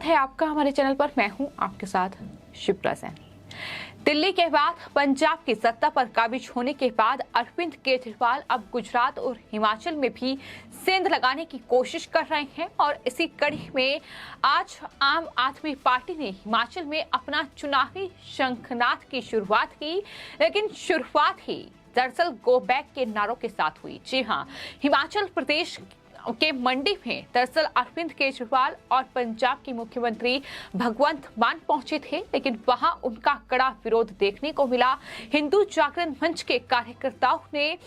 स्वागत है आपका हमारे चैनल पर। मैं हूं आपके साथ शिप्रा सैनी। दिल्ली के बाद पंजाब की सत्ता पर काबिज होने के बाद अरविंद केजरीवाल अब गुजरात और हिमाचल में भी सेंध लगाने की कोशिश कर रहे हैं और इसी कड़ी में आज आम आदमी पार्टी ने हिमाचल में अपना चुनावी शंखनाद की शुरुआत की। लेकिन शुरुआत ही दरअसल गो बैक के नारों के साथ हुई। जी हां, हिमाचल प्रदेश के मंडी में दरअसल अरविंद केजरीवाल और पंजाब के मुख्यमंत्री भगवंत मान पहुंचे थे, लेकिन वहां उनका कड़ा विरोध देखने को मिला। हिंदू जागरण मंच के कार्यकर्ताओं ने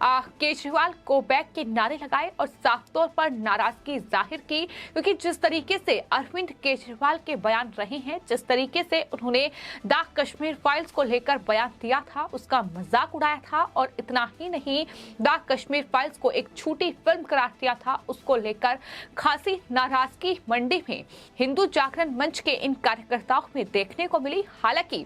केजरीवाल को बैक के नारे लगाए और साफ तौर पर नाराजगी जाहिर की, क्योंकि जिस तरीके से अरविंद केजरीवाल के बयान रहे हैं, जिस तरीके से उन्होंने द कश्मीर फाइल्स को लेकर बयान दिया था, उसका मजाक उड़ाया था और इतना ही नहीं, द कश्मीर फाइल्स को एक झूठी फिल्म करार दिया था, उसको लेकर खासी नाराजगी मंडी में हिंदू जागरण मंच के इन कार्यकर्ताओं में देखने को मिली। हालांकि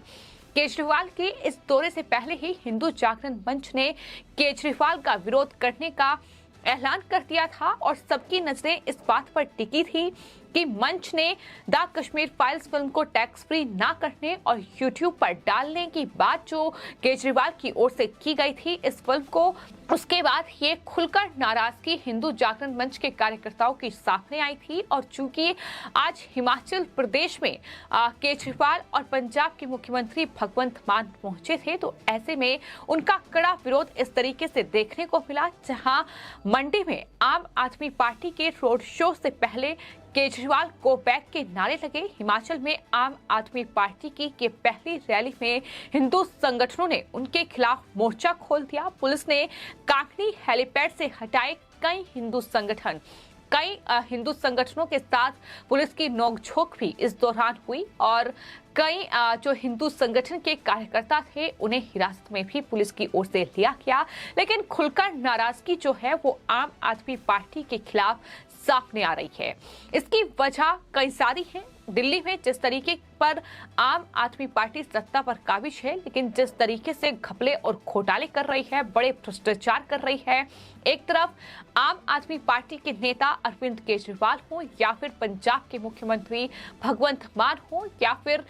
केजरीवाल के इस दौरे से पहले ही हिंदू जागरण मंच ने केजरीवाल का विरोध करने का ऐलान कर दिया था और सबकी नजरें इस बात पर टिकी थी कि मंच ने द कश्मीर फाइल्स फिल्म को टैक्स फ्री ना करने और यूट्यूब पर डालने की बात जो केजरीवाल की ओर से की गई थी इस फिल्म को, उसके बाद ये खुलकर नाराजगी हिंदू जागरण मंच के कार्यकर्ताओं की सामने आई थी। और चूंकि आज हिमाचल प्रदेश में केजरीवाल और पंजाब के मुख्यमंत्री भगवंत मान पहुंचे थे, तो ऐसे में उनका कड़ा विरोध इस तरीके से देखने को मिला, जहां मंडी में आम आदमी पार्टी के रोड शो से पहले केजरीवाल को बैक के नारे लगे। हिमाचल में आम आदमी पार्टी की पहली रैली में हिंदू संगठनों ने उनके खिलाफ मोर्चा खोल दिया। पुलिस ने कांगनी हेलीपैड से हटाए कई हिंदू संगठनों के साथ पुलिस की नोकझोंक भी इस दौरान हुई और कई जो हिंदू संगठन के कार्यकर्ता थे उन्हें हिरासत में भी पुलिस की ओर से लिया गया। लेकिन खुलकर नाराजगी जो है वो आम आदमी पार्टी के खिलाफ सामने आ रही है। इसकी वजह कई सारी है। दिल्ली में जिस तरीके पर आम आदमी पार्टी सत्ता पर काबिज है, लेकिन जिस तरीके से घपले और घोटाले कर रही है, बड़े भ्रष्टाचार कर रही है, एक तरफ आम आदमी पार्टी के नेता अरविंद केजरीवाल हो या फिर पंजाब के मुख्यमंत्री भगवंत मान हो या फिर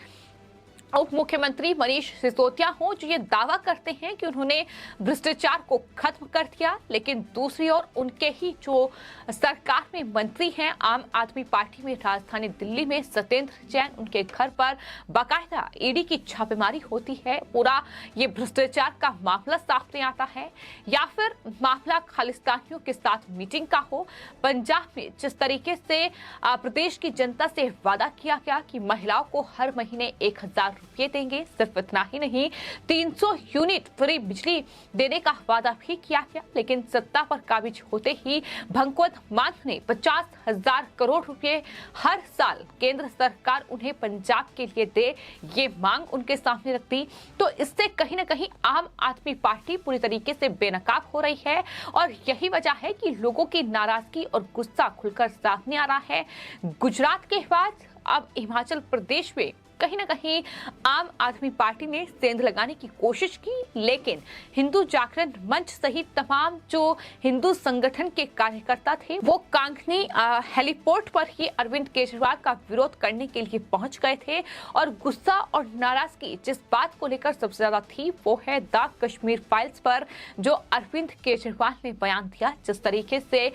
उप मुख्यमंत्री मनीष सिसोदिया हो, जो ये दावा करते हैं कि उन्होंने भ्रष्टाचार को खत्म कर दिया, लेकिन दूसरी ओर उनके ही जो सरकार में मंत्री हैं आम आदमी पार्टी में राजधानी दिल्ली में सत्येंद्र जैन, उनके घर पर बाकायदा ईडी की छापेमारी होती है। पूरा ये भ्रष्टाचार का मामला सामने आता है या फिर मामला खालिस्तानियों के साथ मीटिंग का हो। पंजाब में जिस तरीके से प्रदेश की जनता से वादा किया गया कि महिलाओं को हर महीने 1000 रुपये देंगे, सिर्फ इतना ही नहीं 300 यूनिट फ्री बिजली देने का वादा भी किया गया, लेकिन सत्ता पर काबिज होते ही भगवंत मान ने 50,000 करोड़ रुपए हर साल केंद्र सरकार उन्हें पंजाब के लिए दे, ये मांग उनके सामने रख दी। तो इससे कहीं ना कहीं आम आदमी पार्टी पूरी तरीके से बेनकाब हो रही है और यही वजह है कि लोगों की नाराजगी और गुस्सा खुलकर सामने आ रहा है। गुजरात के बाद अब हिमाचल प्रदेश में कहीं ना कहीं आम आदमी पार्टी ने सेंध लगाने की कोशिश की, लेकिन हिंदू जागरण मंच सहित तमाम जो हिंदू संगठन के कार्यकर्ता थे वो कांगनी हेलीपोर्ट पर ही अरविंद केजरीवाल का विरोध करने के लिए पहुंच गए थे। और गुस्सा और नाराजगी जिस बात को लेकर सबसे ज्यादा थी वो है द कश्मीर फाइल्स पर जो अरविंद केजरीवाल ने बयान दिया, जिस तरीके से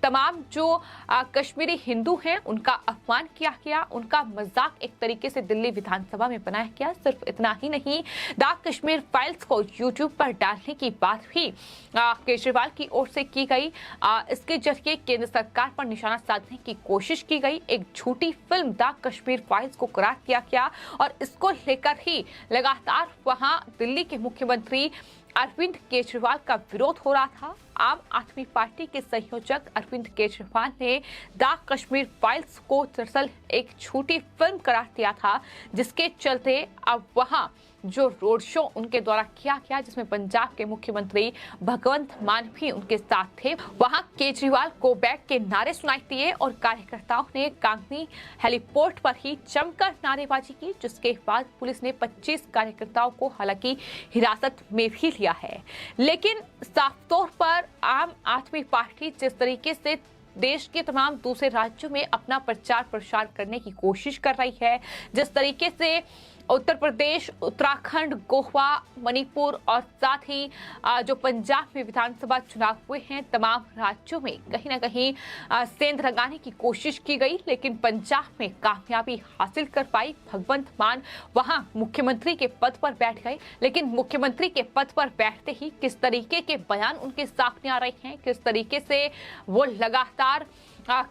तमाम जो कश्मीरी हिंदू हैं उनका अपमान किया गया, उनका मजाक एक तरीके से दिल्ली विधानसभा में बनाया गया। सिर्फ इतना ही नहीं, द कश्मीर फाइल्स को यूट्यूब पर डालने की बात भी केजरीवाल की ओर से की गई। इसके जरिए केंद्र सरकार पर निशाना साधने की कोशिश की गई। एक झूठी फिल्म द कश्मीर फाइल्स को करार दिया गया और इसको लेकर ही लगातार वहां दिल्ली के मुख्यमंत्री अरविंद केजरीवाल का विरोध हो रहा था। आम आदमी पार्टी के संयोजक अरविंद केजरीवाल ने द कश्मीर फाइल्स को दरअसल एक झूठी फिल्म करार दिया था, जिसके चलते अब वहां जो रोड शो उनके द्वारा किया गया, जिसमें पंजाब के मुख्यमंत्री भगवंत मान भी उनके साथ थे, वहां केजरीवाल को बैक के नारे सुनाई दिए और कार्यकर्ताओं ने कांगनी हेलीपोर्ट पर ही जमकर नारेबाजी की, जिसके बाद पुलिस ने 25 कार्यकर्ताओं को हालांकि हिरासत में भी लिया है। लेकिन साफ तौर पर आम आदमी पार्टी जिस तरीके से देश के तमाम दूसरे राज्यों में अपना प्रचार प्रसार करने की कोशिश कर रही है। जिस तरीके से उत्तर प्रदेश, उत्तराखंड, गोवा, मणिपुर और साथ ही जो पंजाब में विधानसभा चुनाव हुए हैं, तमाम राज्यों में कहीं ना कहीं सेंध लगाने की कोशिश की गई, लेकिन पंजाब में कामयाबी हासिल कर पाई। भगवंत मान वहां मुख्यमंत्री के पद पर बैठ गए, लेकिन मुख्यमंत्री के पद पर बैठते ही किस तरीके के बयान उनके सामने आ रहे हैं, किस तरीके से वो लगातार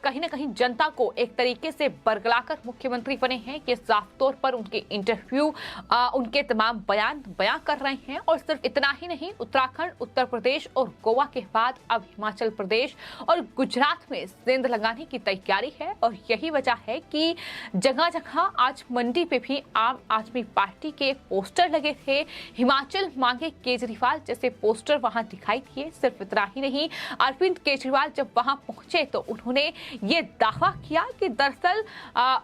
कहीं ना कहीं जनता को एक तरीके से बरगलाकर मुख्यमंत्री बने हैं, कि साफ तौर पर उनके इंटरव्यू, उनके तमाम बयान कर रहे हैं। और सिर्फ इतना ही नहीं, उत्तराखंड, उत्तर प्रदेश और गोवा के बाद अब हिमाचल प्रदेश और गुजरात में सेंध लगाने की तैयारी है। और यही वजह है कि जगह जगह आज मंडी पे भी आम आदमी पार्टी के पोस्टर लगे थे। हिमाचल मांगे केजरीवाल जैसे पोस्टर वहां दिखाई दिए। सिर्फ इतना ही नहीं, अरविंद केजरीवाल जब वहां पहुंचे तो उन्होंने ये दावा किया कि दरअसल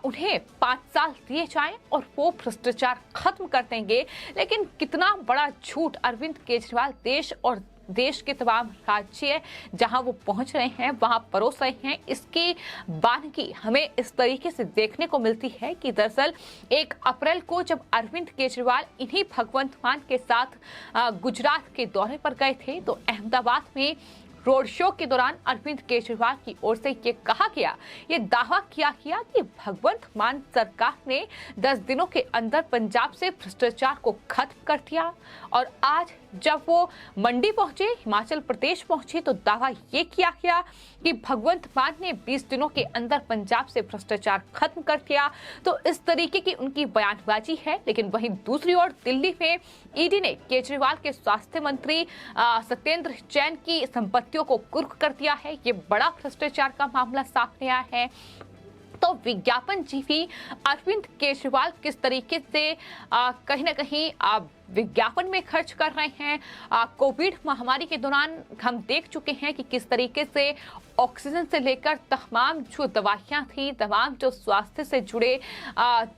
उन्हें 5 साल दिए जाएं और वो भ्रष्टाचार खत्म कर देंगे। लेकिन कितना बड़ा झूठ अरविंद केजरीवाल देश के तमाम राज्य जहां वो पहुंच रहे हैं वहां परोस रहे हैं, इसकी बानगी हमें इस तरीके से देखने को मिलती है कि दरअसल 1 अप्रैल को जब अरविंद केजरीवाल इन्हीं भगवंत मान के साथ गुजरात के दौरे पर गए थे, तो अहमदाबाद में रोड शो के दौरान अरविंद केजरीवाल की ओर से ये कहा गया, ये दावा किया गया कि भगवंत मान सरकार ने 10 दिनों के अंदर पंजाब से भ्रष्टाचार को खत्म कर दिया। और आज जब वो मंडी पहुंचे, हिमाचल प्रदेश पहुंचे, तो दावा ये किया गया कि भगवंत मान ने 20 दिनों के अंदर पंजाब से भ्रष्टाचार खत्म कर दिया। तो इस तरीके की उनकी बयानबाजी है। लेकिन वहीं दूसरी ओर दिल्ली में ईडी ने केजरीवाल के स्वास्थ्य मंत्री सत्येंद्र जैन की संपत्तियों को कुर्क कर दिया है। ये बड़ा भ्रष्टाचार का मामला सामने आया है। तो विज्ञापन जीवी अरविंद केजरीवाल किस तरीके से कहीं ना कहीं विज्ञापन में खर्च कर रहे हैं। कोविड महामारी के दौरान हम देख चुके हैं कि किस तरीके से ऑक्सीजन से लेकर तमाम जो दवाइयां थी, तमाम जो स्वास्थ्य से जुड़े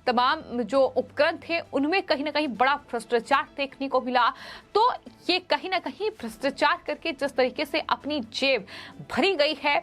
तमाम जो उपकरण थे, उनमें कहीं ना कहीं बड़ा भ्रष्टाचार देखने को मिला। तो ये कहीं ना कहीं भ्रष्टाचार करके जिस तरीके से अपनी जेब भरी गई है,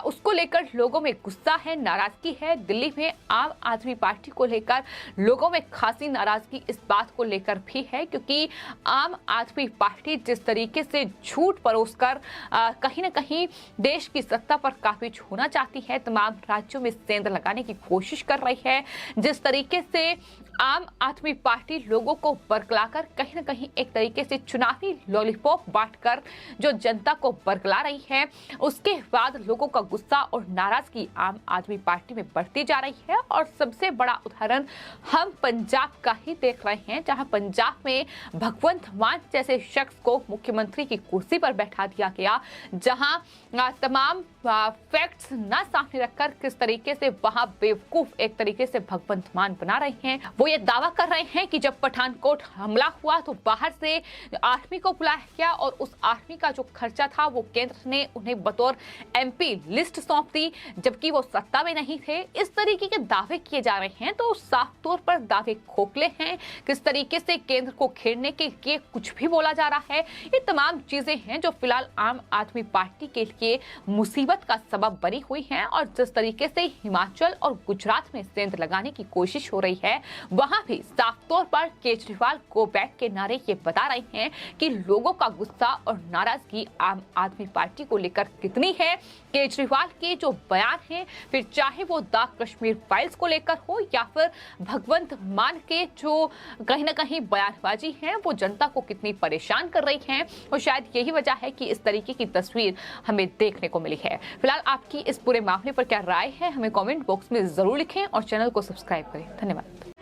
उसको लेकर लोगों में गुस्सा है, नाराजगी है। दिल्ली में आम आदमी पार्टी को लेकर लोगों में खासी नाराजगी इस बात को लेकर भी है, क्योंकि आम आदमी पार्टी जिस तरीके से झूठ परोसकर कहीं ना कहीं देश की सत्ता पर काबिज होना चाहती है, तमाम राज्यों में सेंध लगाने की कोशिश कर रही है, जिस तरीके से आम आदमी पार्टी लोगों को बरगलाकर कहीं ना कहीं एक तरीके से चुनावी लॉलीपॉप बांटकर जो जनता को बरगला रही है, उसके बाद लोगों का गुस्सा और नाराजगी आम आदमी पार्टी में बढ़ती जा रही है। और सबसे बड़ा उदाहरण हम पंजाब का ही देख रहे हैं, जहां पंजाब में भगवंत मान जैसे शख्स को मुख्यमंत्री की कुर्सी पर बैठा दिया गया, जहां तमाम फैक्ट्स न सामने रखकर किस तरीके से वहां बेवकूफ एक तरीके से भगवंत मान बना रहे हैं। वो ये दावा कर रहे हैं कि जब पठानकोट हमला हुआ तो बाहर से आर्मी को बुलाया गया और उस आर्मी का जो खर्चा था वो केंद्र ने उन्हें बतौर MP लिस्ट सौंप दी, जबकि वो सत्ता में नहीं थे। इस तरीके के दावे किए जा रहे हैं, तो साफ तौर पर दावे खोखले हैं। किस तरीके से केंद्र को घेरने के लिए कुछ भी बोला जा रहा है, ये तमाम चीजें हैं जो फिलहाल आम आदमी पार्टी के लिए मुसीबत का सबब बनी हुई हैं। और जिस तरीके से हिमाचल और गुजरात में सेंध लगाने की कोशिश हो रही है, वहां भी साफ तौर पर केजरीवाल गो बैक के नारे ये बता रहे हैं कि लोगों का गुस्सा और नाराजगी आम आदमी पार्टी को लेकर कितनी है। केजरीवाल के जो बयान हैं, फिर चाहे वो द कश्मीर फाइल्स को लेकर हो या फिर भगवंत मान के जो कहीं ना कहीं बयानबाजी है, वो जनता को कितनी परेशान कर रही है। और शायद यही वजह है कि इस तरीके की तस्वीर हमें देखने को मिली है। फिलहाल आपकी इस पूरे मामले पर क्या राय है, हमें कमेंट बॉक्स में जरूर लिखें और चैनल को सब्सक्राइब करें। धन्यवाद।